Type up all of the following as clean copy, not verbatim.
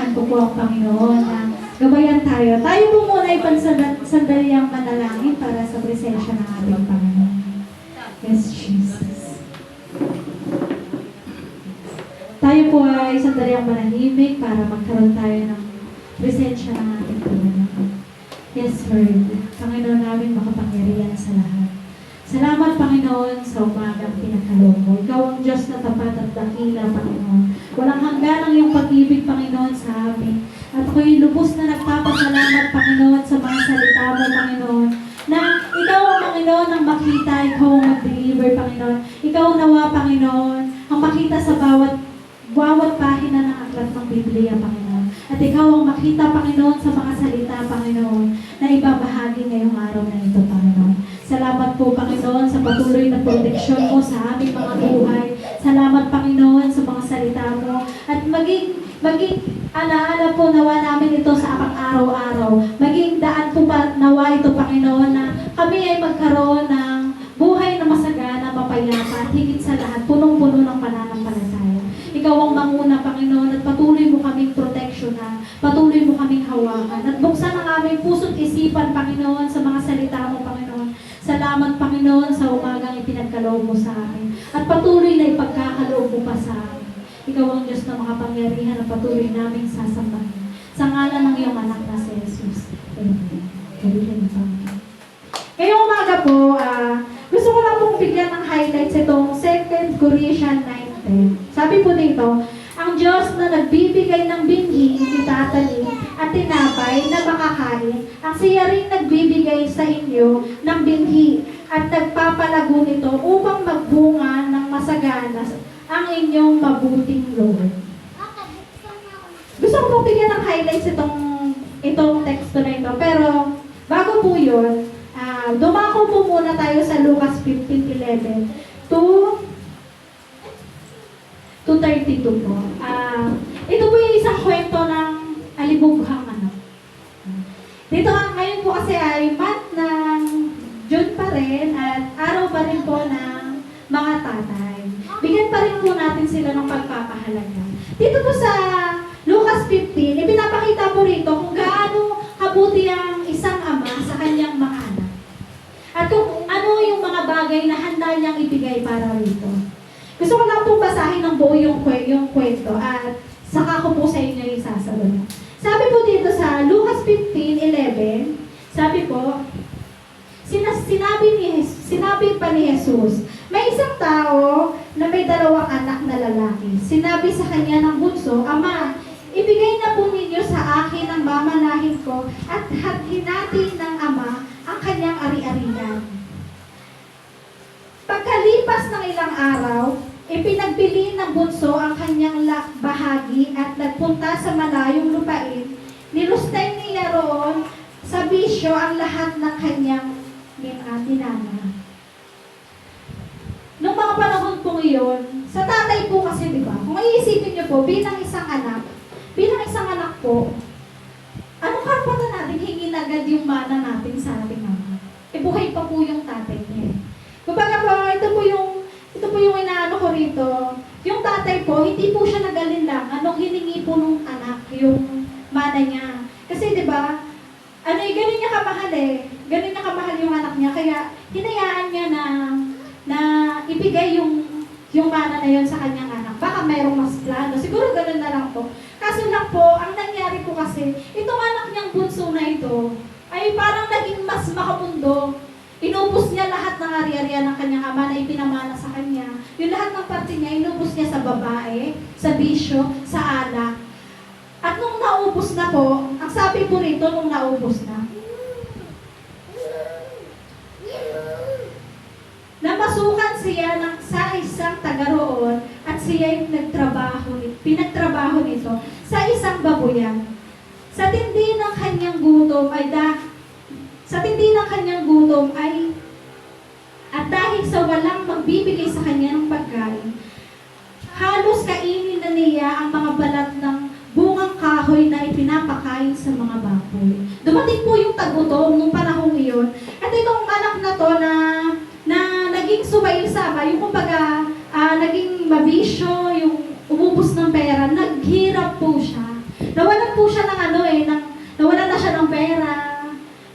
Panginoon ko po ang Panginoon na gabayan tayo. Tayo po muna ay pansandali ang manalangin para sa presensya ng ating Panginoon. Yes, Jesus. Tayo po ay sandali ang manahimik para magkaroon tayo ng presensya ng ating Panginoon. Yes, Lord. Panginoon namin makapangyarihan sa lahat. Salamat, Panginoon, sa umagang pinagkaloob mo. Ikaw ang Diyos na tapat at dakila, Panginoon. Walang hanggan ang iyong pag-ibig, Panginoon, sa amin. At ako'y lubos na nagpapasalamat, Panginoon, sa mga salita mo, Panginoon, na ikaw ang Panginoon ang makita, ikaw ang mag-deliver, Panginoon. Ikaw nawa, Panginoon, ang makita sa bawat pahina ng aklat ng Biblia, Panginoon. At ikaw ang makita, Panginoon, sa mga salita, Panginoon, na ibabahagi ngayong araw na ito, Panginoon. Salamat po, Panginoon, sa patuloy na proteksyon mo sa aming mga buhay. Salamat, Panginoon, sa mga salita mo. At maging alaala po nawa namin ito sa araw-araw. Maging daan po pa nawa ito, Panginoon, na kami ay magkaroon ng buhay na masagana, mapayapa, at higit sa lahat, punong-puno ng pananampalataya. Ikaw ang manguna, Panginoon, at patuloy mo kaming proteksyonan, patuloy mo kaming hawakan, at buksan ang aming puso't isipan, Panginoon, sa mga salita mo, Panginoon. Salamat, Panginoon, sa umagang ipinagkaloob mo sa amin, at patuloy na ipagkakaloob mo pa sa amin. Ikaw ang Diyos na makapangyarihan na patuloy naming sasambahin. Sa ngalan ng iyong anak na si Jesus. Amen. Kailan na, Panginoon. Ngayong umaga po, gusto ko lang pong bigyan ng highlights itong 2 Corinthians 9:10. Sabi po dito, ang Diyos na nagbibigay ng binhi, itatanim, at tinapay na makakain, ang siya rin nagbibigay sa inyo ng binhi at nagpapalago nito upang magbunga ng masagana ang inyong mabuting loob. Gusto ko pong bigyan ng highlights itong teksto na ito. Pero bago po yun, dumako po muna tayo sa Lucas 15:11 to 32 po. Ito po yung isang kwento ng alibughang anak. Dito ngayon po kasi ay month ng June pa rin at araw pa rin po ng mga tatay. Bigyan pa rin po natin sila ng pagpapahalaga. Dito po sa Lucas 15, ipinapakita po rito kung gaano kabuti ang isang ama sa kanyang mga anak. At kung ano yung mga bagay na handa niyang ibigay para rito. Gusto ko lang pong basahin ng buo yung kwento at saka ko po sa inyo isasagot. Sabi po dito sa Lucas 15:11, sabi po, sinabi pa ni Jesus, may isang tao na may 2 anak na lalaki. Sinabi sa kanya ng bunso, Ama, ibigay na po ninyo sa akin ang mamanahin ko at hinati ng ama ang kanyang ari-arian. Pagkalipas ng ilang araw, ipinagbili ng bunso ang kanyang bahagi at nagpunta sa malayong lupain. Nilustay niya roon sa bisyo ang lahat ng kanyang minana. Noong mga panahon po iyon, sa tatay po kasi, di ba, kung iisipin niyo po, bilang isang anak po, anong karapatan natin hingin agad yung mana natin sa ating ama? Buhay pa po yung tatay niya. Kumbaga po, ito po yung inaano ko rito. Yung tatay po, hindi po siya nag-alinlangan nung hiningi po nung anak yung mana niya. Kasi di ba, ganun niya kamahal ganun niya kamahal yung anak niya. Kaya, hinayaan niya na ibigay yung mana na yun sa kanyang anak. Baka mayroong mas plano. Siguro ganun na lang po. Kaso lang po, ang nangyari po kasi, itong anak niyang bunso na ito, ay parang naging mas makamundo. Inubos niya lahat ng ari-arian ng kanyang ama na ipinamana sa kanya. Yung lahat ng parte niya, inubos niya sa babae, sa bisyo, sa alak. At nung naubos na po, ang sabi po rito, nung naubos na, namasukan siya sa isang taga roon at siya'y pinagtrabaho nito sa isang babuyan. Sa tindi ng kanyang gutom at dahil sa walang magbibigay sa kanya ng pagkain, halos kainin na niya ang mga balat ng bungang kahoy na ipinapakain sa mga baboy. Dumating po yung tagutom nung panahong iyon. At itong anak na to na naging sumail-sama, yung kumbaga naging mabisyo, yung umubos ng pera, naghirap po siya. Nawalan po siya ng nawalan na siya ng pera.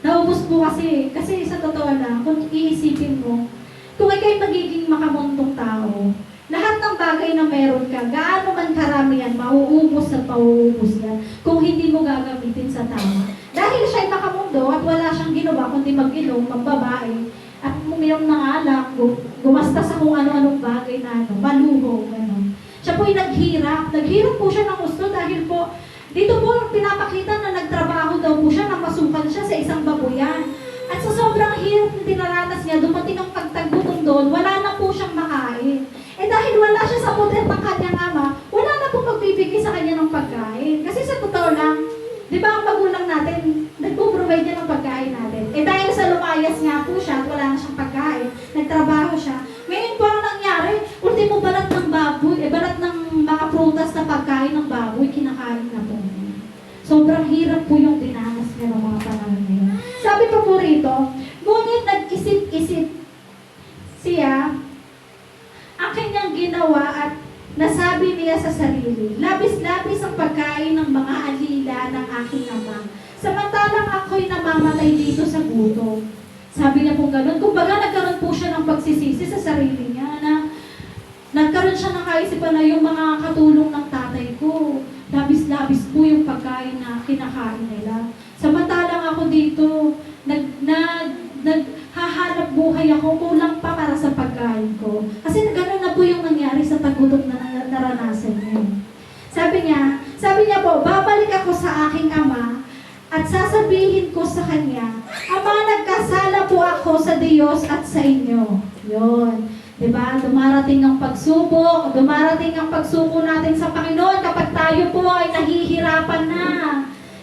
Naubos po kasi sa totoo lang, kung iisipin mo, kung ikaw'y magiging makamuntong tao, lahat ng bagay na meron ka, gaano man karami yan, mauubos at mauubos yan kung hindi mo gagamitin sa tama. Dahil siya'y makamundo at wala siyang ginawa kundi mag-inom, magbabae, at uminom ng alak, gumasta sa kung ano-anong bagay na maluho, gano'n. Siya po'y naghirap. Naghirap po siya ng gusto dahil po, dito po pinapakita na nagtrabaho daw po siya, namasukan siya sa isang babuyan. At sa sobrang hirap na dinaranas niya, dumating ang pagtagutong doon, wala na po siyang makain. Dahil wala siya sa poder ng kanyang ama, wala na po magbibigay sa kanya ng pagkain. Kasi sa totoo lang, di ba ang magulang natin, nagpo-provide niya ng pagkain natin. Dahil sa lumayas nga po siya at wala na siyang pagkain, nagtrabaho siya. Ngayon po ang nangyari, ultimo balat ng baboy, balat ng mga prutas na pagkain ng baboy, kinakain na po. Sobrang hirap po yung dinanas niya ng mga panahon ngayon. Sabi pa po rito, ngunit nag-isip-isip siya ang kanyang ginawa at nasabi niya sa sarili, labis-labis ang pagkain ng mga alila ng aking ama. Samantalang ako'y namamatay dito sa gutom. Sabi niya po gano'n. Kumbaga nagkaroon po siya ng pagsisisi sa sarili niya na nagkaroon siya ng kaisipan na yung mga katulong ng tatay ko. Labis-labis po yung pagkain na kinakain nila. Samantalang ako dito, naghahanap buhay ako, kulang pa para sa pagkain ko. Kasi gano'n na po yung nangyari sa paggutom na naranasan niya. Sabi niya po, babalik ako sa aking ama at sasabihin ko sa kanya, Ama, nagkasala po ako sa Diyos at sa inyo. Yun. Diba? Dumarating ang pagsubok, dumarating ang pagsuko natin sa Panginoon kapag tayo po ay nahihirapan na.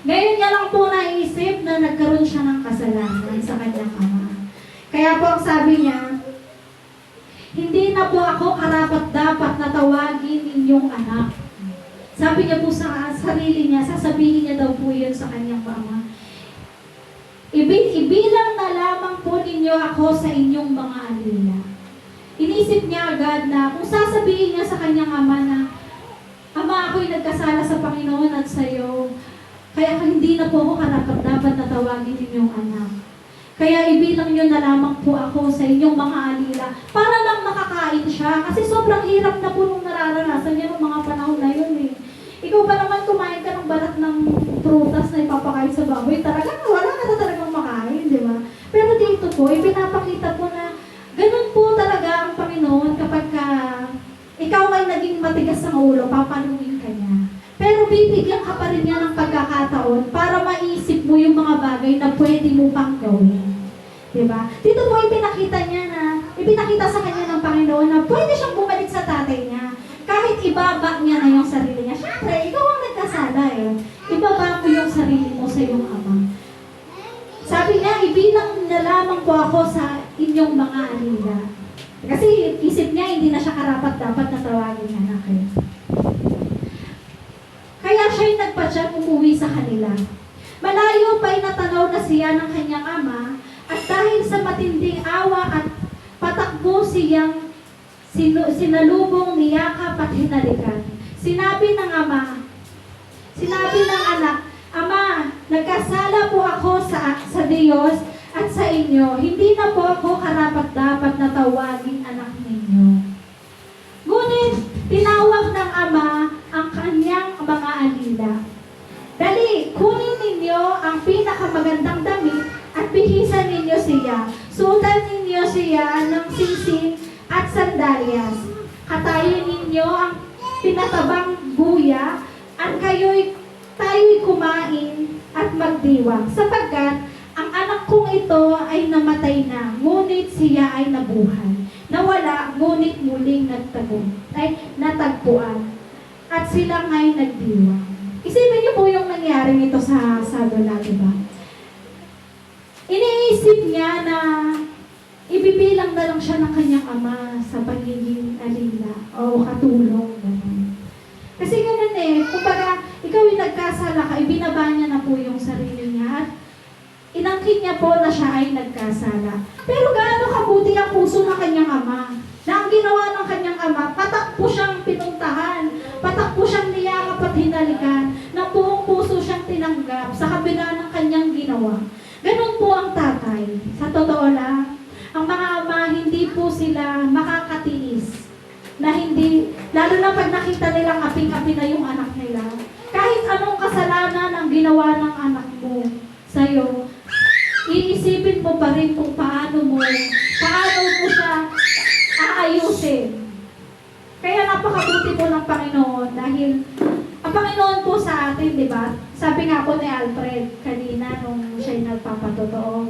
Ngayon niya lang po naisip na nagkaroon siya ng kasalanan sa kanyang ama. Kaya po ang sabi niya, hindi na po ako karapat-dapat na tawagin inyong anak. Sabi niya po sa sarili niya, sasabihin niya daw po yun sa kanyang ama. Ibilang na lamang po ninyo ako sa inyong mga alila. Inisip niya agad na kung sasabihin niya sa kanyang ama na, Ama, ako'y nagkasala sa Panginoon at sa iyo, kaya hindi na po ako karapat-dapat na tawagin ninyong anak. Kaya ibilang niyo na lamang po ako sa inyong mga alila para lang makakain siya. Kasi sobrang hirap na po nung nararanasan niya ng mga panahon na yun eh. Ikaw ba naman kumain ka ng balat ng prutas na ipapakain sa baboy? Talagang wala ka na talagang makain, di ba? Pero dito po, ipinapakita po na ganun po talaga ang Panginoon kapag ikaw ay naging matigas ang ulo, papaluin ka niya. Pero bibigyan ka pa rin niya ng pagkakataon para maisip mo yung mga bagay na pwede mo pang gawin. Diba? Dito po ipinakita sa kanya ng Panginoon na pwede siyang bumalik sa tatay niya. Kahit ibaba niya na yung sarili niya. Siyempre, ikaw ang nagkasala eh. Ibaba mo yung sarili mo sa iyong ama. Sabi niya, ibilang na lamang po ako sa inyong mga alila. Kasi isip niya, hindi na siya karapat-dapat na tawagin anak eh. Kaya siya'y nagpasyang umuwi sa kanila. Malayo pa'y natanaw na siya ng kanyang ama, at dahil sa matinding awa at patakbo siyang sinalubong, niyakap at hinalikan. Sinabi ng anak, Ama, nagkasala po ako sa Diyos at sa inyo. Hindi na po ako karapat-dapat na tawagin anak ninyo. Ngunit, tinawag ng ama ang kanyang mga alila. Dali, kunin ninyo ang pinakamagandang damit at bihisan ninyo siya. Suotan ninyo siya ng singsing at sandalyas. Katayin ninyo ang pinatabang buya at tayo'y kumain at magdiwang. Sapagkat ang anak kong ito ay namatay na, ngunit siya ay nabuhay. Nawala, ngunit muling natagpuan. At sila nga'y nagdiwang. Isipin niyo po yung nangyari nito sa Sadola, diba? Iniisip niya na ibibilang na lang siya ng kanyang ama sa pagiging alila o katulong. Ganun. Kasi ganun eh, kumbaga, ikaw yung nagkasala ka, ibinaba niya na po yung sarili niya at inangkin niya po na siya ay nagkasala. Pero gaano kabuti ang puso ng kanyang ama? Na ang ginawa ng kanyang ama, patak po siyang pinuntahan, patak po siyang niyakap at hinalikan, na buong puso siyang sila makakatiis na hindi, lalo na pag nakita nilang aping-api na yung anak nila. Kahit anong kasalanan ang ginawa ng anak mo sa'yo, iisipin mo pa rin kung paano mo siya aayusin. Kaya napakabuti po ng Panginoon dahil ang Panginoon po sa atin, di ba? Sabi nga po ni Alfred kanina nung siya'y nagpapatotoo,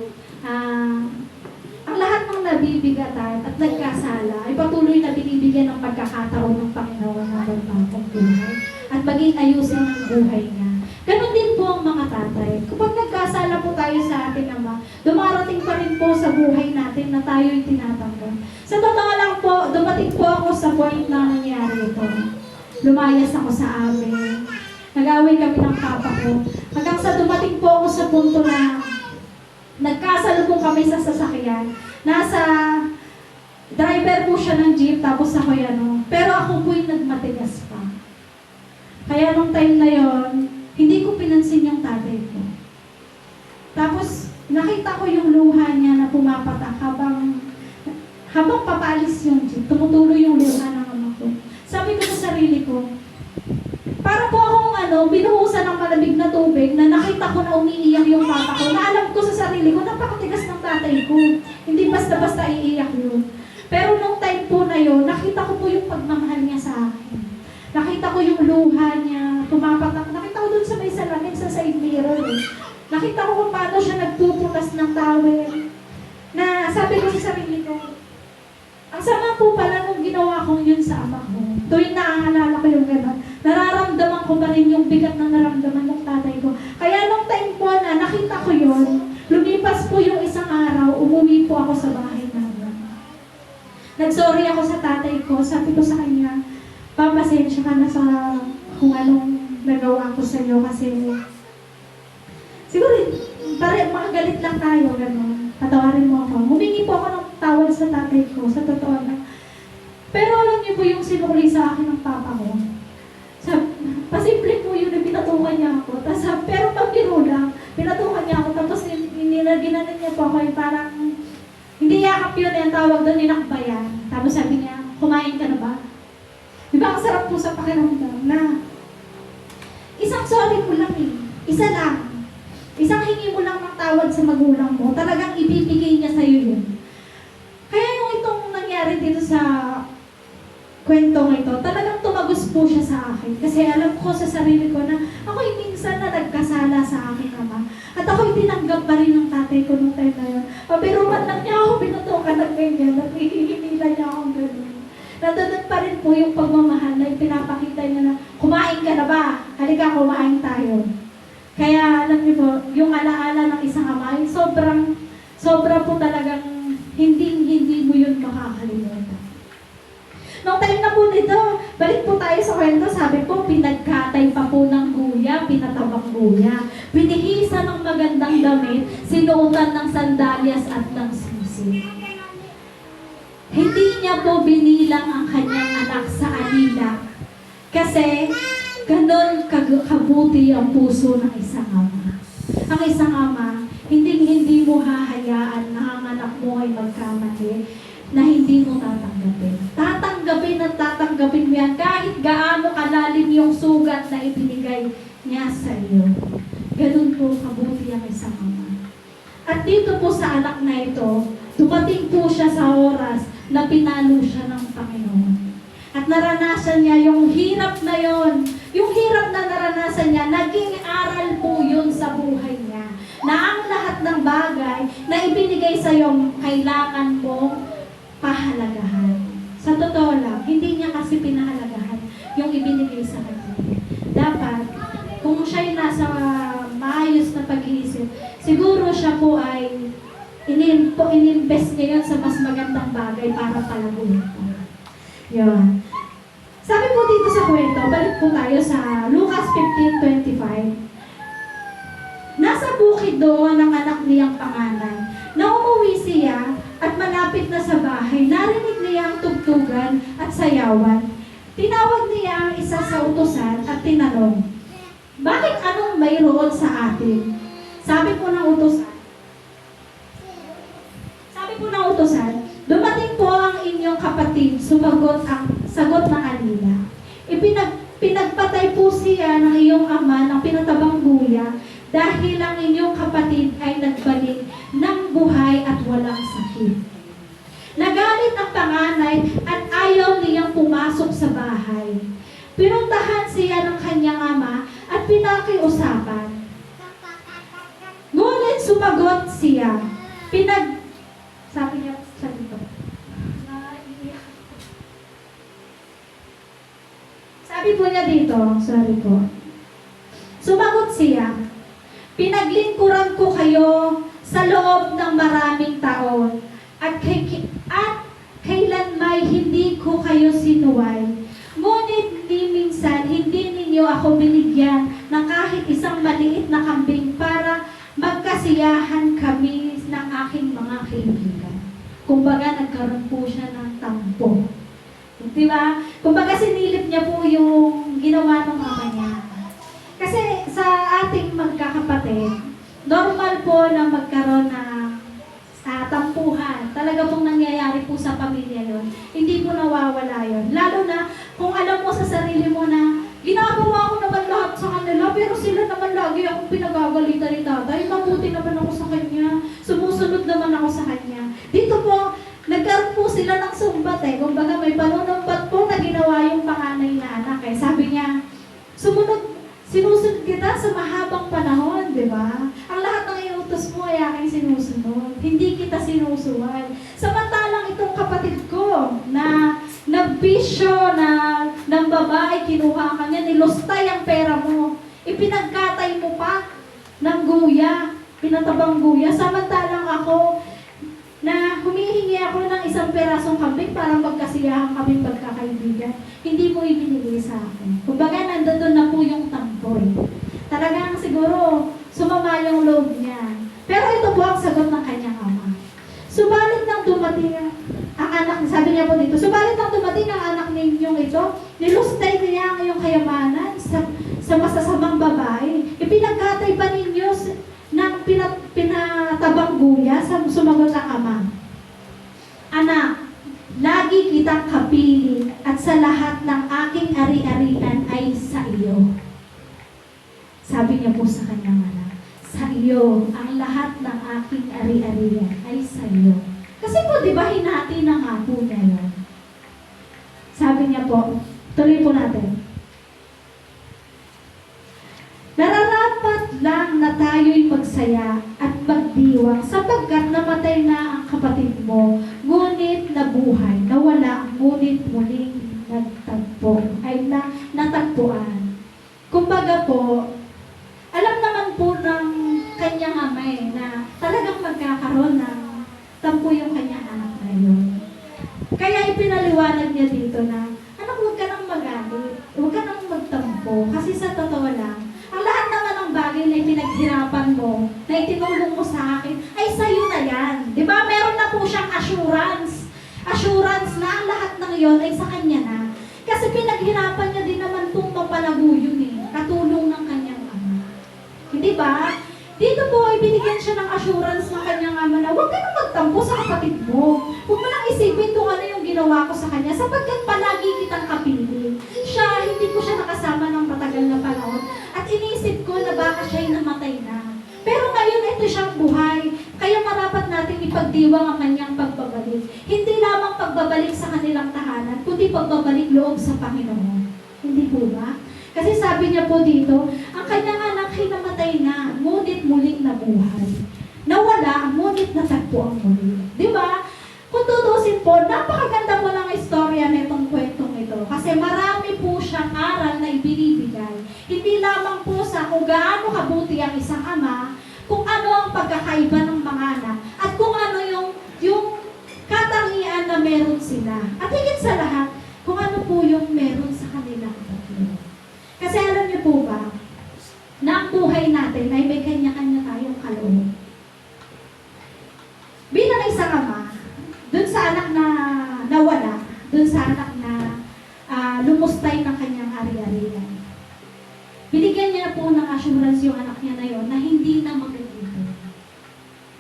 ang lahat ng nabibigatan at nagkasala ay patuloy na binibigyan ng pagkakataon ng Panginoon na magbagong buhay at maging ayusin ang buhay niya. Ganon din po ang mga tatay. Kapag nagkasala po tayo sa ating Ama, dumarating pa rin po sa buhay natin na tayo'y tinatanggap. Sa totoo lang po, dumating po ako sa point na nangyari ito. Lumayas ako sa amin. Nag-away kami ng papa ko. Hanggang sa dumating po ako sa punto na nagkasalubong kami sa sasakyan. Nasa driver po siya ng jeep, tapos ako yan. Pero ako po'y nagmatigas pa. Kaya nung time na yon, hindi ko pinansin yung tatay ko. Tapos, nakita ko yung luha niya na pumapatak habang papalis yung jeep. Tumutuloy yung luha ng ama ko. Sabi ko sa sarili ko, para po akong binuhusan ng malamig na tubig na nakita ko na umiiyak yung papa ko, na alam ko sa sarili ko, napakatigas ng tatay ko. Hindi basta-basta iiyak yun. Pero nung time po na yun, nakita ko po yung pagmamahal niya sa akin. Nakita ko yung luha niya, pumapatak. Nakita ko dun sa may salamin sa side mirror. Nakita ko kung paano siya nagpupunas ng towel. Na sabi ko sa sarili ko, ang sama po pala nung ginawa kong yun sa ama ko. Tuwing naaalala ko yung gano'n, nararamdaman ko pa rin yung bigat na naramdaman ng tatay ko. Kaya nung time po na nakita ko yun, lumipas po yung isang araw, umuwi po ako sa bahay namin. Nagsorry ako sa tatay ko, sabi ko sa kanya, papasensya ka na sa kung anong nagawa ko sa iyo kasi siguro, makagalit lang tayo, gano'n. Patawarin mo ako. Humingi po ako ng tawad sa tatay ko, sa totoo lang. Pero alam niyo po yung sinukli sa akin ng papa ko. Pasimple po yun na pinatukan niya ako. Pero pambiro lang, pinatukan niya ako. Tapos ginanan niya po ako yung parang, hindi yakap yun, yung tawag doon, ninakbayan. Tapos sabi niya, kumain ka na ba? Di ba ang sarap po sa pakiramdam na isang sorry mo lang eh. Isa lang. Isang hingi mo lang ng tawad sa magulang mo, talagang ibibigay niya sa'yo yun. Kaya yung itong nangyari dito sa kwentong ito, talagang tumagos po siya sa akin. Kasi alam ko sa sarili ko na ako'y minsan na nagkasala sa aking ama. At ako'y tinanggap pa rin ng tatay ko nung time na yun. Pabiruman lang niya ako, pinutukan ng ganyan, at hihinila niya akong ganyan. Nandun pa rin po yung pagmamahal na pinapakita niya na, kumain ka na ba? Halika, kumain tayo. Kaya alam niyo po, yung alaala ng isang ama, sobra po talagang hindi mo yun makakalimutan. Nung time na po nito, balik po tayo sa kwento, sabi po, pinagkatay pa po ng guya, pinatabang guya. Pinihisa ng magandang damit, sinuotan ng sandalyas at ng sisi. Hindi niya po binilang ang kanyang anak sa alila. Kasi, ganon kabuti ang puso ng isang ama. Ang isang ama, hindi mo hahayaan na ang anak mo ay magkamali na hindi mo tatanggapin. Tatanggapin at tatanggapin mo yan kahit gaano kalalim yung sugat na ibinigay niya sa iyo. Ganon po kabuti ang isang ama. At dito po sa anak na ito, dumating po siya sa oras na pinalo siya ng Panginoon. At naranasan niya yung hirap na yon. Yung hirap na naranasan niya, naging aral po yun sa buhay niya. Na ang lahat ng bagay na ibinigay sa iyo, kailangan mong pahalagahan. Sa totoo lang, hindi niya kasi pinahalagahan yung ibinigay sa kanya. Dapat, kung siya'y nasa maayos na pag-iisip, siguro siya po ay in-invest niya yun sa mas magandang bagay para palaguin po. Yun. Sabi po dito sa kwento, balik po tayo sa Lucas 15:25. Nasa bukid doon ang anak niyang panganay. Na umuwi siya at malapit na sa bahay, narinig niya ang tugtugan at sayawan. Tinawag niya ang isa sa utusan at tinanong, bakit anong mayroon sa atin? Sabi po ng utusan, dumating po ang Sumagot ang sagot ng alila. Pinagpatay po siya ng iyong ama ng pinatabang buya dahil ang inyong kapatid ay nagbalik ng buhay at walang sakit. Nagalit ang panganay at ayaw niyang pumasok sa bahay. Pinuntahan siya ng kanyang ama at pinakiusapan. Ngunit sumagot siya. Sabi niya sa dito. Sabi po niya dito, sorry po. Sumagot siya, pinaglingkuran ko kayo sa loob ng maraming taon at kailanmay hindi ko kayo sinuway. Ngunit ni minsan hindi ninyo ako binigyan ng kahit isang maliit na kambing para magkasiyahan kami ng aking mga kaibigan. Kumbaga nagkaroon po siya ng tampo. Diba? Kumbaga sinilip niya po yung ginawa ng mama niya. Kasi sa ating magkakapatid, normal po na magkaroon ng tampuhan. Talaga pong nangyayari po sa pamilya yon. Hindi po nawawala yon. Lalo na kung alam mo sa sarili mo na ginagawa ko naman lahat sa kanila, pero sila naman lagi akong pinagagalitan ni tatay. Mabuti naman ako sa kanya. Sumusunod naman ako sa kanya. Dito po, nagkaroon po sila ng sumbat eh. Kumbaga may panunumbat po na ginawa yung panganay na anak eh. Sabi niya, sinusunod kita sa mahabang panahon, di ba? Ang lahat ng iutos mo ay aking sinusunod. Hindi kita sinusuway. Samantalang itong kapatid ko na nagbisyo na ng babae, kinuha ka niya, nilustay ang pera mo. Ipinagkatay mo pa ng guya, pinatabang guya. Samantalang ako, na humihingi ako ng isang perasong kambing para magkasiyahan kami pagkakaibigan. Hindi mo ibinigay sa akin. Kumbaga, nandun na po yung tampoy. Talagang siguro, sumama yung loob niya. Pero ito po ang sagot ng kanyang ama. Subalit nang dumating ang anak, sabi niya po dito, subalit nang dumating ang anak ninyong ito, nilustay niya ang iyong kayamanan sa masasamang babae. Ipinagkatay pa ninyo ng pinatabang buya, sumagot ang ama. Anak, lagi kitang kapiling at sa lahat ng aking ari-arian ay sa iyo. Sabi niya po sa kanyang anak, sa iyo, ang lahat ng aking ari-arian ay sa iyo. Kasi po, di ba, hinati na nga po niya yun. Sabi niya po, tuloy po natin. Nararapat lang na tayo'y magsaya at magdiwang sapagkat namatay na ang kapatid mo, ngunit nabuhay, nawala, ngunit muling natagpuan. Kumbaga po, alam naman po ng kanyang ama na talagang magkakaroon ng tampo yung kanyang anak na yun. Kaya ipinaliwanag niya dito na, anak, huwag ka nang magalit, huwag ka nang magtampo, kasi sa totoo lang, ang lahat naman ng bagay na pinaghirapan mo, na itinulong mo sa akin, ay sa'yo na yan. Di ba? Meron na po siyang assurance. Assurance na ang lahat ng yon ay sa kanya na. Kasi pinaghirapan niya din naman pong mapalago yun eh. Katulong ng kanyang ama. Hindi ba? Dito po ay binigyan siya ng assurance ng kanyang ama na huwag ka nang magtampo sa kapatid mo. Huwag mo nang isipin kung ano yung ginawa ko sa kanya sapagkat palagi kitang kapiling. Siya, hindi ko siya nakasama ng matagal na panahon at inisip ko na baka siya'y namatay na. Pero ngayon ito siyang buhay, kaya marapat natin ipagdiwang ang kanyang pagbabalik. Hindi lamang pagbabalik sa kanilang tahanan, kundi pagbabalik loob sa Panginoon. Hindi po ba? Kasi sabi niya po dito, ang kanyang anak ay namatay na, ngunit muling nabuhay. Nawala, ngunit natagpo ang muli. Di ba? Kung tutusin po, napakaganda po ng istorya nitong kwentong ito. Kasi marami po siyang aral na ibinibigay. Hindi lamang po sa kung gaano kabuti ang isang ama, kung ano ang pagkakaiba ng mga anak, at kung ano yung katangian na meron sila. At higit sa lahat, kung ano po yung meron sa kanilang tatlo. Kasi alam niyo po ba, na ang buhay natin ay may kanya-kanya tayong kaloob. Bilang isang ama, dun sa anak na nawala, dun sa anak na lumustay ng kanyang ari-arian, binigyan niya po ng assurance yung anak niya na yon na hindi na magiging.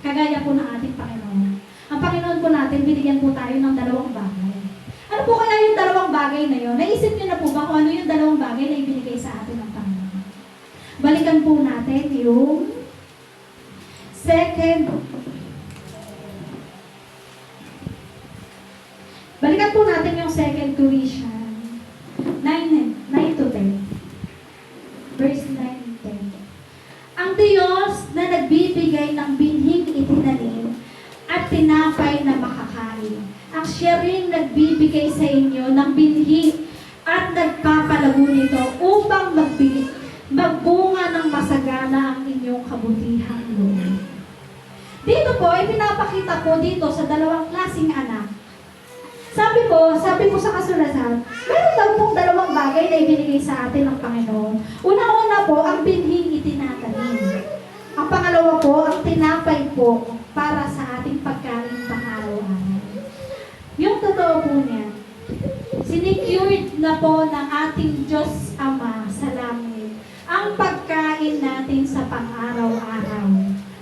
Kagaya po ng ating Panginoon. Ang Panginoon po natin, binigyan po tayo ng dalawang bagay. Ano po kaya bagay na yun, naisip niyo na po ba kung ano yung dalawang bagay na ibinigay sa atin ng Panginoon? Balikan po natin yung Balikan po natin yung 2 Corinthians 9 to 10. Verse 9 and 10. Ang Diyos na nagbibigay ng binhing itinanim at tinapay na makakain, ang siya rin nagbibigay sa inyo ng binhi at nagpapalago nito upang magbunga ng masagana ang inyong kabutihang loob. Dito po, ay pinapakita ko dito sa dalawang klaseng anak. Sabi po sa kasulatan, meron daw pong dalawang bagay na ibinigay sa atin ng Panginoon. Una-una po, ang binhing itinatanim. Ang pangalawa po, ang tinapay po para sa ating pagkain pang-araw-araw. Yung totoo po niya, sinecured na po ng ating Diyos Ama sa langit ang pagkain natin sa pang-araw-araw.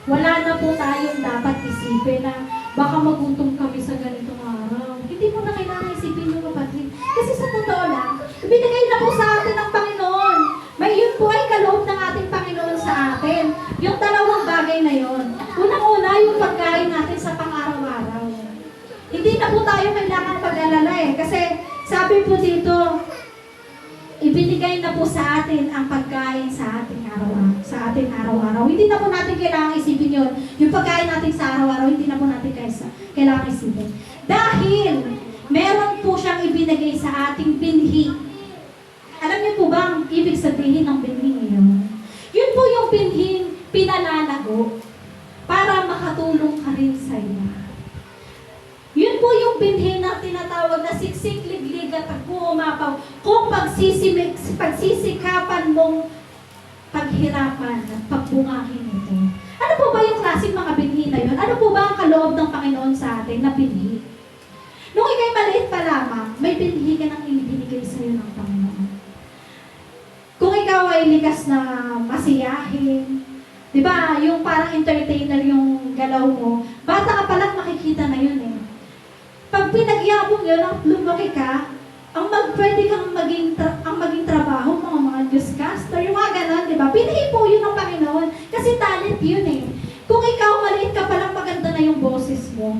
Wala na po tayong dapat isipin na baka magutom kami sa ganitong araw. Hindi mo na kailangan isipin yung kapatid. Kasi sa totoo lang, binigay na po sa atin ng Panginoon. May yun po ay kaloob ng ating Panginoon sa atin. Yung dalawang bagay na yun. Unang-una, yung pagkain natin sa pang-araw-araw. Hindi na po tayo kailangan pag-alala eh. Kasi sabi po dito, ibinigay na po sa atin ang pagkain sa ating araw-araw. Hindi na po natin kailangan isipin yun. Yung pagkain natin sa araw-araw, hindi na po natin kailangan isipin. Dahil meron po siyang ibinigay sa ating binhi. Alam niyo po ba ang ibig sabihin ng binhi ngayon? Yun po yung binhing pinalalago para makatulong ka rin sa iba. Yun po yung binhi na tinatawag na siksik, liglig at umapaw. Kung pagsisikapan mong paghirapan at pagbungahin ito. Ano po ba yung klaseng mga binhi na yun? Ano po ba ang kaloob ng Panginoon sa atin na binhi? Nung ikay maliit pa lamang, may binhi ka nang ibinigay sa iyo ng Panginoon. Kung ikaw ay likas na masiyahin, di ba, yung parang entertainer yung galaw mo, bata ka palang makikita na yun eh. Pag pinagyabong yun, ang lumaki ka, pwede kang maging trabaho, mga newscaster, yung mga ganon, di ba? Binhi po yun ng Panginoon, kasi talent yun eh. Kung ikaw maliit ka palang maganda na yung boses mo,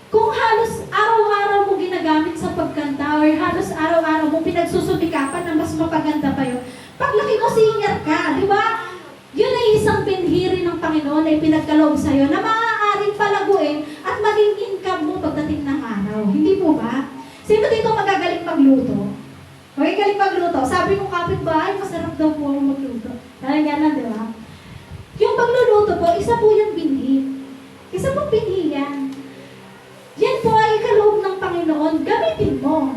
kung halos araw-araw mo ginagamit sa pagkanta, or halos araw-araw mo pinagsusubikapan na mas mapaganda pa yun, paglaki mo singer ka, di ba? Yun ay isang binhi rin ng Panginoon ay pinagkaloob sa'yo na maaaring palaguin at maging income mo pagdating ng araw. Hindi po ba? Sino dito magagaling magluto? Okay, galing magluto. Sabi ko kapitbahay, masarap daw po ako magluto. Dahil gano'n, di ba? Yung pagluluto po, isa po yung binhi. Isa pong binhi yan. Yan po ay kaloob ng Panginoon. Gamitin mo.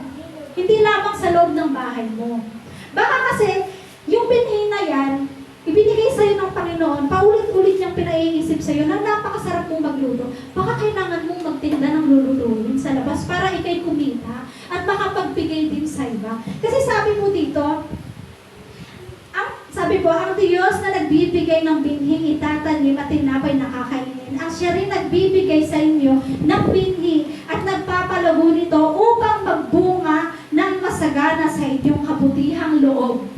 Hindi lamang sa loob ng bahay mo. Baka kasi, yung binhi na yan, ibinigay sa'yo ng Panginoon, paulit-ulit niyang pinaiisip sa'yo na napakasarap mong magluto. Baka kailangan mong magtinda ng lulutuin sa labas para ikay kumita at makapagbigay din sa iba. Kasi sabi mo dito, ang Diyos na nagbibigay ng binhi, itatanim at tinapay na kakainin, ang siya rin nagbibigay sa inyo ng binhi at nagpapalago nito upang magbunga ng masagana sa inyong kabutihang loob.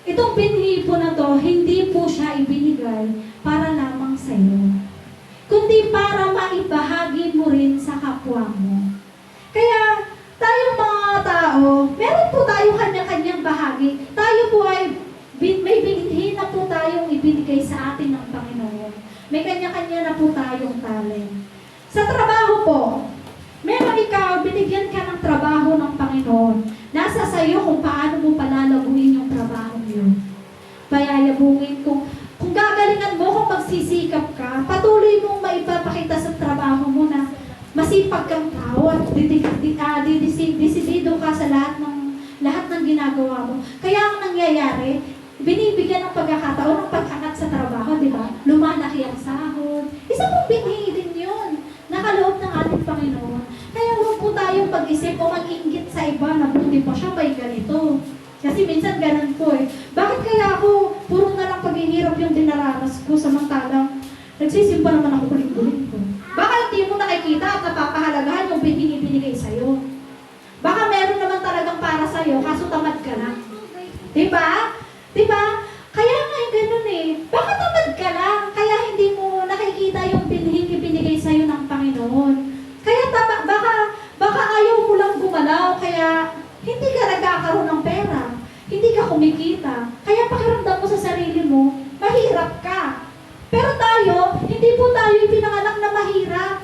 Itong binhi po na to, hindi po siya ibinigay para lamang sa iyo, kundi para maibahagi mo rin sa kapwa mo. Kaya, tayong mga tao, meron po tayong kanya-kanyang bahagi. Tayo po ay, may binhi na po tayong ibinigay sa atin ng Panginoon. May kanya-kanya na po tayong talent. Sa trabaho po, meron ikaw, binigyan ka ng trabaho ng Panginoon. Nasa sayo kung paano mo palalaguin yung trabaho yun. Payayabungin kung gagalingan mo, kung magsisikap ka, patuloy mong maipapakita sa trabaho mo na masipag kang tao at disidido ka sa lahat ng ginagawa mo. Kaya ang nangyayari, binibigyan ng pagkakataon ng pag-angat sa trabaho, di ba? Lumalaki ang sahod. Isa pong binhi din yun. Nakaloob ng ating Panginoon. Kaya huwag po tayong pag-isip o mag-inggit sa iba na buti pa siya may ganito. Kasi minsan ganun po eh. Bakit kaya ako puro na lang paghihirap yung dinaranas ko samantalang nagsisimpa naman ako ulit-ulit ko? Baka hindi mo nakikita at napapahalagahan yung binibinigay sa'yo. Baka meron naman talaga Diba? Diba? Kaya nga yung ganun eh. Baka tamad ka lang, kaya hindi mo nakikita yung binhing ibinigay sa'yo ng Panginoon. Kaya baka ayaw mo lang gumalaw, kaya hindi ka nagkakaroon ng pera. Hindi ka kumikita. Kaya pakiramdam mo sa sarili mo, mahirap ka. Pero tayo, hindi po tayo ipinanganak na mahirap.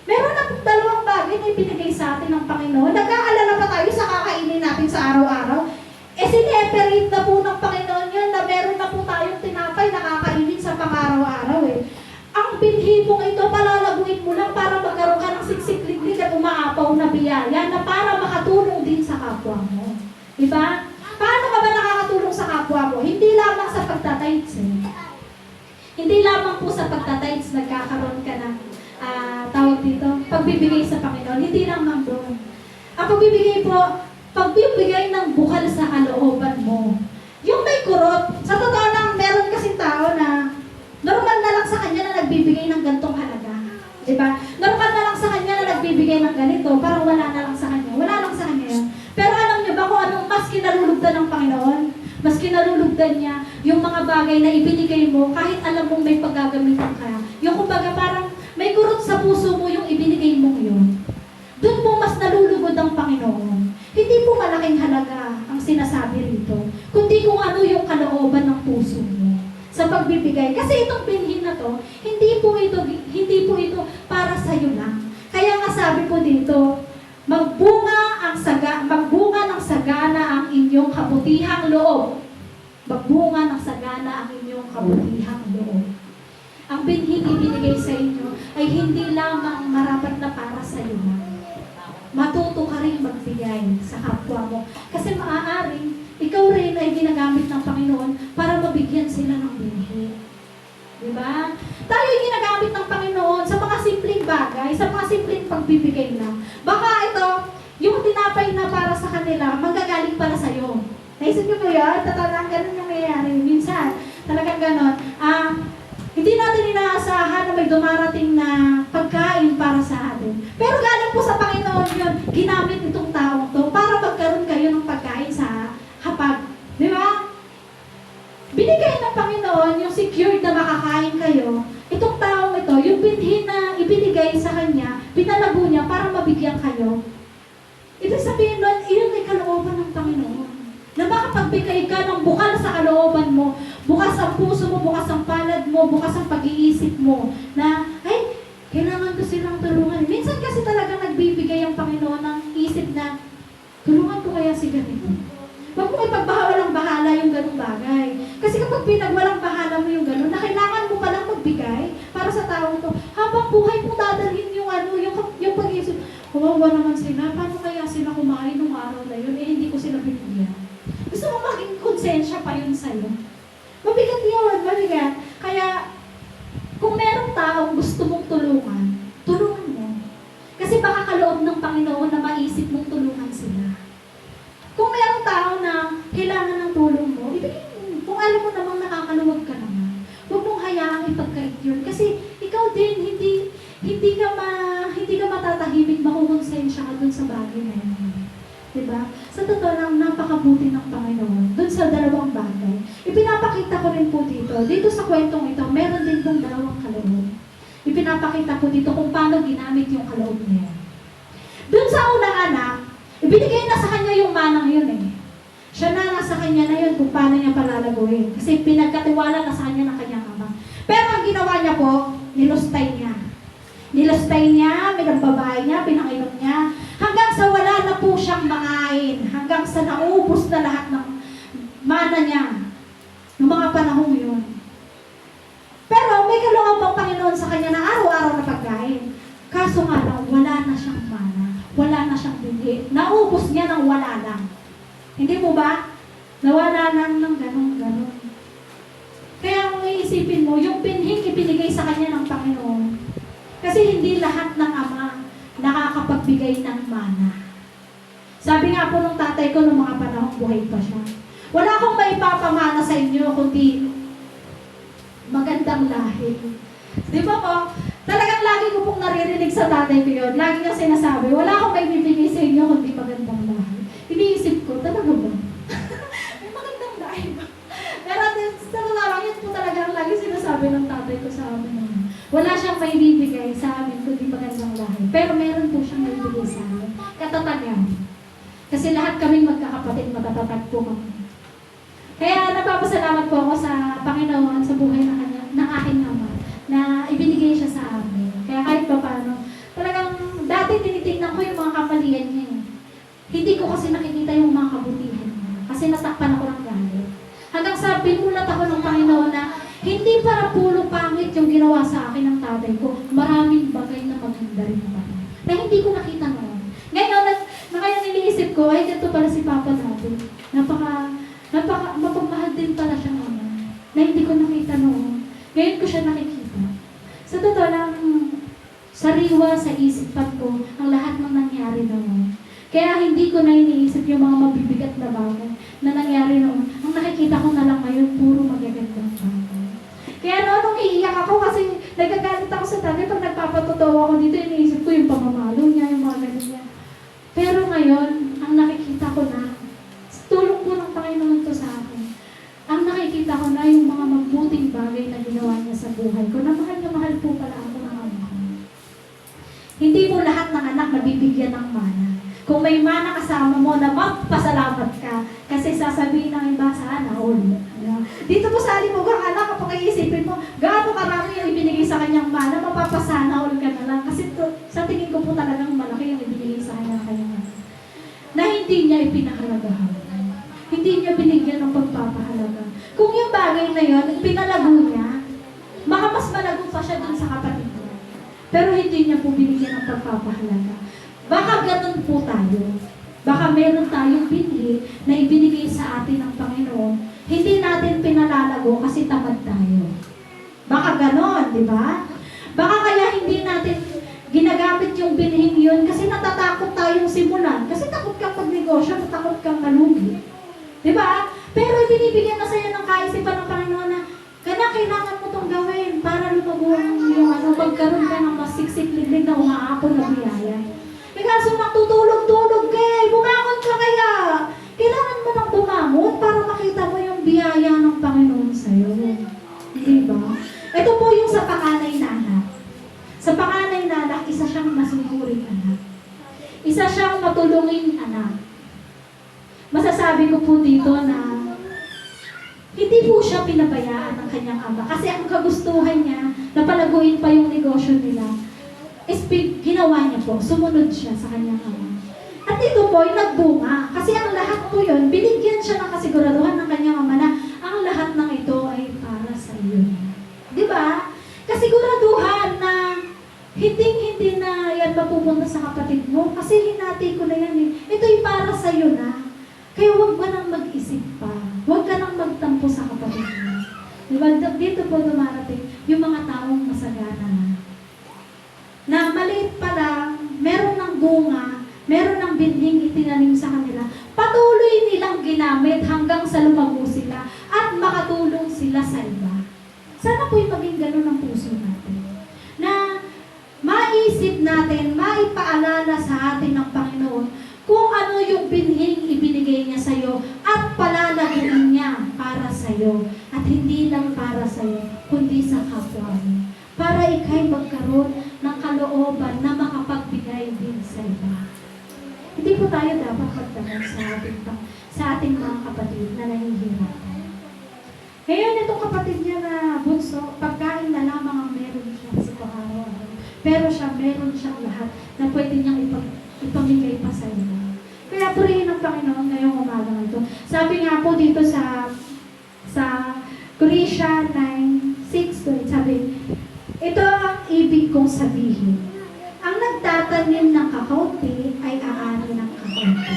Meron na pong dalawang bagay na ibinigay sa atin ng Panginoon. Nag-aalala pa tayo sa kakainin natin sa araw-araw. Sineperate na po ng Panginoon yun na meron na po tayong tinapay na kakainin sa pang-araw-araw eh. Ang binhi mong ito, palalaguin mo lang para magkaroon ka ng siksik-liklik at umaapaw na biyaya na para makatulong din sa kapwa mo. Diba? Paano ka ba nakakatulong sa kapwa mo? Hindi lamang sa pagtatides eh. Hindi lamang po sa pagtatides nagkakaroon ka ng tawag dito, pagbibigay sa Panginoon. Hindi lamang doon. Ang pagbibigay ng bukal sa kalooban mo. Yung may kurot, sa totoo lang, meron kasing tao na normal na lang sa kanya na nagbibigay ng gantong halaga. Diba? Normal na lang sa kanya na nagbibigay ng ganito, parang wala na lang sa kanya. Wala lang sa kanya yun. Pero alam niyo ba kung anong mas kinalulugdan ng Panginoon? Mas kinalulugdan niya yung mga bagay na ibinigay mo kahit alam mong may paggagamitan ka. Yung kumbaga parang may kurot sa puso mo yung ibinigay mong yun. Doon mo mas nalulugod ang Panginoon. Hindi po malaking halaga ang sinasabi rito, kundi kung ano yung kalooban ng puso mo sa pagbibigay. Kasi itong binhin na to, hindi po ito para sa iyo lang. Kaya nga sabi po dito, magbunga ng sagana ang inyong kabutihang loob. Magbunga ng sagana ang inyong kabutihang loob. Ang binhing ibinigay sa inyo ay hindi lamang marapat na para sa iyo lang. Matuto ka rin magbigay sa kapwa mo. Kasi maaaring, ikaw rin ay ginagamit ng Panginoon para mabigyan sila ng binhi. Diba? Tayo ay ginagamit ng Panginoon sa mga simpleng bagay, sa mga simpleng pagbibigay lang. Baka ito, yung tinapay na para sa kanila, manggagaling para sa'yo. Naisip niyo po yun? Talagang ganun yung mayayari. Minsan, talagang ganun. Hindi natin inaasahan na may dumarating na pagkain para sa atin. Pero galing po sa Panginoon yun, ginamit itong taong to para magkaroon kayo ng pagkain sa hapag. Di ba? Binigay ng Panginoon yung secured na makakain kayo. Itong taong ito, yung binhi na ibinigay sa kanya, pinalago niya para mabigyan kayo. Ibig sabihin nun, iyon ay kalooban ng Panginoon. Na makapagbigay ka ng bukal sa kalooban mo, bukas ang puso mo, bukas ang palad mo, bukas ang pag-iisip mo, na, ay, kailangan ko silang tulungan. Minsan kasi talaga nagbibigay ang Panginoon ng isip na, tulungan ko kaya si ganito. Huwag mo ipagbahawalang bahala yung ganung bagay. Kasi kapag pinagwalang bahala mo yung ganun, na kailangan mo palang magbigay para sa taong to, habang buhay mo dadalhin yung yung pag-iisip, kawawa naman sila, paano kaya sila kumain nung araw na yun, hindi ko sila binigyan. Gusto mo maging konsensya pa yun sa'yo. Mabigat yun, mabigat. Kaya, kung merong taong gusto mong tulungan mo. Kasi baka kaloob ng Panginoon na maisip mong tulungan sila. Kung merong tao na kailangan ng tulong mo, ibigay mo. Kung alam mo namang nakakaluwag ka naman, huwag mong hayaang ipagkait yun. Kasi ikaw din, hindi ka matatahimik, makukonsensya ka dun sa bagay na yun. Diba? Sa totoo lang, napakabuti ng Panginoon. Doon sa dalawang bagay. Ipinapakita ko rin po dito sa kwentong ito, meron din pong dalawang kaloob. Ipinapakita ko dito kung paano ginamit yung kaloob niya. Doon sa unang anak, ibinigay na sa kanya yung manang yun eh. Siya na nasa kanya na yun kung paano niya palalaguin. Kasi pinagkatiwala na sa kanya ng kanyang ama. Pero ang ginawa niya po, nilustay niya. Nilustay niya, pinagbabae niya, pinanginom niya, hanggang sa wala na po siyang makain, hanggang sa naubos na lahat ng mana niya, ng mga panahong yun. Pero may kaloob ang Panginoon sa kanya na araw-araw na pagkain. Kaso nga lang, wala na siyang mana, wala na siyang binhi, naubos niya ng wala lang. Hindi mo ba? Nawala lang ng ganun. Kaya kung iisipin mo, yung binhing ibinigay sa kanya ng Panginoon, kasi hindi lahat ng ama nakakapagbigay ng mana. Sabi nga po nung tatay ko nung mga panahong buhay pa siya, wala akong maipapamana sa inyo kundi magandang lahi. Di ba po? Talagang lagi ko pong naririnig sa tatay ko yun. Lagi niya sinasabi, wala akong maibibigay sa inyo kundi magandang lahi. Iniisip ko, talaga ba? May magandang Kasi lahat kaming magkakapatid, matatatag po kami. Kaya nagpapasalamat po ako sa Panginoon sa buhay ng aking ama na ibinigay siya sa amin. Kaya kahit pa paano, talagang dati tinitingnan ko yung mga kamalian niya eh. Hindi ko kasi nakikita yung mga kabutihan niya. Kasi natakpan ako ng galit. Hanggang sa binulat ako ng Panginoon na hindi para puro pangit yung ginawa sa akin ng tatay ko. Maraming bagay na maganda rin naman. Na hindi ko nakita noon. Ngayon, ngayon iniisip ko, ay ganito pala si Papa natin. Mapagmahal din pala siya naman. Na hindi ko nakita noon. Ngayon ko siya nakikita. Sa totoo lang, sariwa sa isipan ko ang lahat ng nangyari noon. Kaya hindi ko na iniisip yung mga mabibigat na bagay na nangyari noon. Ang nakikita ko na lang ngayon, puro magagandang bagay. Kaya nung iiyak ako kasi nagagalit ako sa tatay pag nagpapatotoo ako dito, iniisip ko yung pamamalo niya, yung mga ganun niya. Pero ngayon, ang nakikita ko na, tulong po ng Panginoon to sa akin, ang nakikita ko na yung mga mabuting bagay na ginawa niya sa buhay ko, na mahal po pala ako ng ama. Hindi mo lahat ng anak nabibigyan ng mana. Kung may mana kasama mo na magpasalamat ka, kasi sasabihin ng iba, sana all. Dito po sa alimugang anak, kapag iisipin mo, gaano karami yung ibinigay sa kanyang mana, mapapasana all ka na lang. Kasi sa tingin ko po talagang malaki yung ibinigay sa kanyang mana. Na hindi niya ipinahalagahan. Hindi niya binigyan ng pagpapahalaga. Kung yung bagay na yun, pinalago niya, baka mas malago pa siya dun sa kapatid niya. Pero hindi niya po binigyan ng pagpapahalaga. Baka ganun po tayo. Baka meron tayong binhi na ibinigay sa atin ng Panginoon. Hindi natin pinalalago kasi tamad tayo. Baka ganon, di ba? Baka kaya hindi natin ginagamit yung binhing yun kasi natatakot tayong simulan. Kasi takot kang magnegosyo, takot kang malugi. Di ba? Pero binibigyan na sa'yo ng kaisipan ng Panginoon na kailangan mo itong gawin para lumago yung magkaroon ka ng mas siksik-liglig na umaapon na biyaya. Kaso natutulog-tulog bumangon ka kaya. Kailangan mo nang bumangon para makita mo yung biyaya ng Panginoon sa'yo. Di ba? Ito po yung sa panganay na anak. Sa panganay na anak, isa siyang masunuring anak. Isa siyang matulungin anak. Masasabi ko po dito na hindi po siya pinabayaan ng kanyang ama. Kasi ang kagustuhan niya, napalaguin pa yung negosyo nila, ginawa niya po, sumunod siya sa kanyang ama. At ito po ay nagbunga. Kasi ang lahat po yun, binigyan siya ng kasiguraduhan ng kanyang ama na ang lahat ng ito ay para sa iyo. Di ba? Kasiguraduhan na hindi na yan mapupunta sa kapatid mo. Kasi hinati ko na yan eh. Ito'y para sa iyo na. Kaya huwag ka nang mag-isip pa. Huwag ka nang magtampo sa kapatid mo. Diba? Dito po dumarating yung mga taong masagana na maliit pa lang, meron ng bunga, meron ng binhing itinanim sa kanila, patuloy nilang ginamit hanggang sa lumago sila at makatulong sila sa iba. Sana po'y maging ganun ang puso natin. Na maisip natin, maipaalala sa atin ng Panginoon kung ano yung binhing ibinigay niya sa iyo at palalaguin niya para sa iyo at hindi lang para sa iyo, kundi sa kapwa mo. Para ikay magkaroon ng kalooban na makapagbigay din sa iba. Hindi po tayo dapat magdamag sa ating mga kapatid na nahihirapan. Ngayon, itong kapatid niya na bunso, pagkain na lamang ang meron siya sa pang-araw-araw. Pero siya, meron siyang lahat na pwede niyang ipamigay pa sa iba. Kaya purihin ng Panginoon ngayong umaga ito. Sabi nga po dito sa Colossians 9:6, sabi, ito ang ibig kong sabihin. Ang nagtatanim ng kakaunti ay aani ng kakaunti.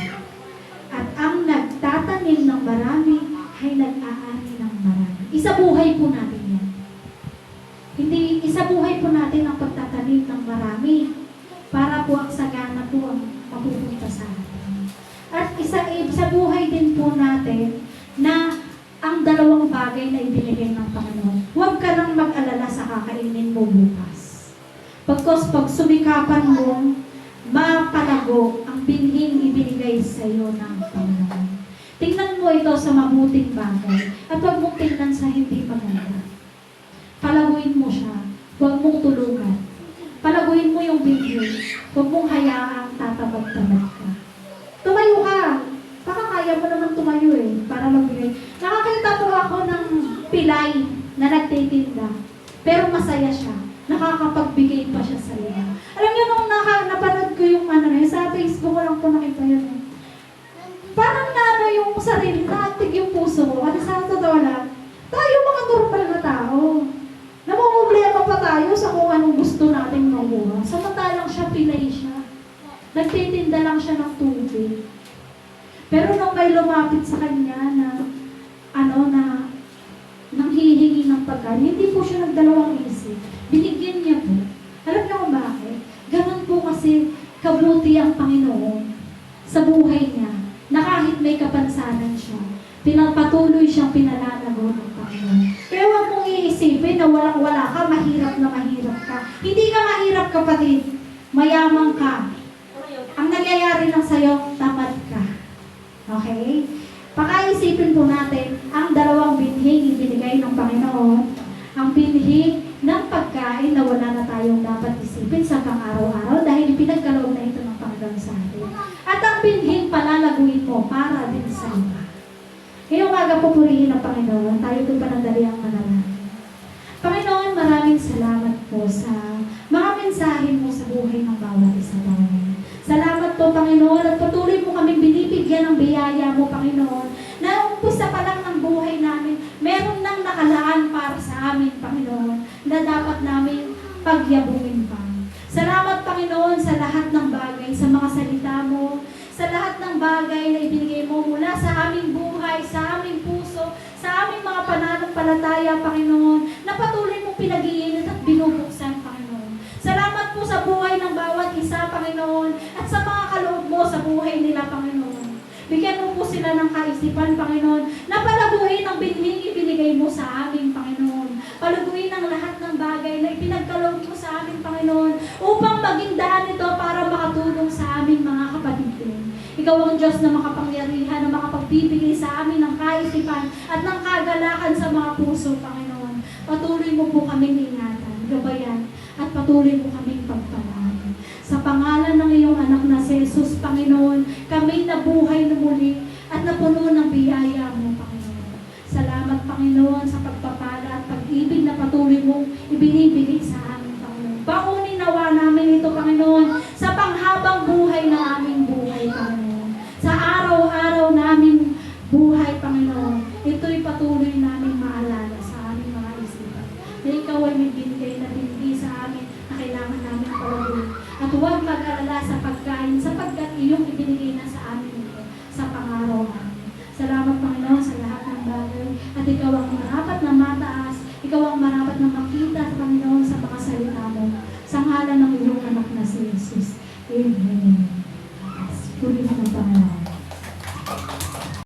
At ang nagtatanim ng marami ay nag-aani ng marami. Isabuhay po natin yan. Hindi, isabuhay po natin ang pagtatanim ng marami para po ang sagana po ang mapupunta sa atin. At isabuhay din po natin na ang dalawang bagay na ibinigay ng Panginoon. Huwag ka nang mag-alala sa kakainin mo bukas. Pagkos pag sumikapan mo, mapalago ang binhing ibinigay sa iyo ng Panginoon. Tingnan mo ito sa mabuting bagay at huwag mong tingnan sa hindi maganda. Palaguin mo siya, huwag mong tulungan. Palaguin mo yung binhi, huwag mong hayaang tatabag-tabag ka. Tumayo ka! na nagtitinda. Pero masaya siya. Nakakapagbigay pa siya sa iyo. Alam niyo, nung napanood ko yung sa Facebook ko lang po nakita yun. Parang yung sarili, natig yung puso ko. At sa totoo lang, tayo mga normal na tao. Namumblema pa tayo sa kung anong gusto nating mabuha. Samantalang siya, pilay siya. Nagtitinda lang siya ng tubig. Pero nung may lumapit sa kanya na nanghihingi ng pagkain, hindi po siya nagdalawang isip. Binigyan niya po. Alam niyo kung bakit? Ganun po kasi kabuti ang Panginoon sa buhay niya, na kahit may kapansanan siya, pinapatuloy siyang pinalalago ng Panginoon. Kaya huwag mong iisipin na walang-wala ka, mahirap na mahirap ka. Hindi ka mahirap, kapatid. Mayaman ka. Ang nangyayari lang sa'yo, tamad ka. Okay? Pakaisipin po natin ang dalawang binhing ibinigay ng Panginoon. Ang binhi ng pagkain na wala na tayong dapat isipin sa pang-araw-araw dahil pinagkaloob na ito ng Panginoon sa atin. At ang binhing palalaguin mo para din sa iba. Ngayong umaga po purihin ng Panginoon, tayo doon panandaliang manalangin. Panginoon, maraming salamat po sa mga mensahe mo sa buhay ng bawat isa namin. Salamat po, Panginoon, at patuloy mo kaming binibigyan ng biyaya mo, Panginoon, na umpisa pa lang ng buhay namin, meron nang nakalaan para sa amin, Panginoon, na dapat namin pagyabungin pa. Salamat, Panginoon, sa lahat ng bagay, sa mga salita mo, sa lahat ng bagay na ibinigay mo mula sa aming buhay, sa aming puso, sa aming mga pananampalataya, Panginoon, na patuloy mong pinag-iinit at binubuksan, Panginoon. Salamat po sa buhay ng bawat isa, Panginoon, at sa mga kaloob mo sa buhay nila, Panginoon. Bigyan mo po sila ng kaisipan, Panginoon, na palaguin ang binhing ibinigay mo sa amin, Panginoon. Palaguin ang lahat ng bagay na ipinagkaloob mo sa amin, Panginoon, upang maging daan ito para makatulong sa amin, mga kapatid. Ikaw ang Diyos na makapangyarihan, na makapagbibigay sa amin ng kaisipan at ng kagalakan sa mga puso, Panginoon. Patuloy mo po kaming ingatan, gabayan, at patuloy mo kaming pagpalain. Sa pangalan ng iyong anak na si Jesus, Panginoon, kami nabuhay na muli at napuno ng biyaya mo, Panginoon. Salamat, Panginoon, sa pagpapala at pag-ibig na patuloy mong ibinibigay sa amin, Panginoon. Paunin nawa namin ito, Panginoon, sa panghabang buhay ng aming buhay, Panginoon. Sa araw-araw naming buhay, Panginoon, ito'y patuloy namin maalala sa aming mga isipan. Na ikaw ay may binigay na binigay sa amin na kailangan namin palaguin. At huwag mag-alala sa pagkain sapagkat iyong ibinigay na sa amin ito sa pangaraw namin. Salamat, Panginoon, sa lahat ng bagay. At ikaw ang marapat na mataas, ikaw ang marapat na makita, Panginoon, sa mga salita mo. Sa ngalan ng iyong anak na si Jesus. Amen.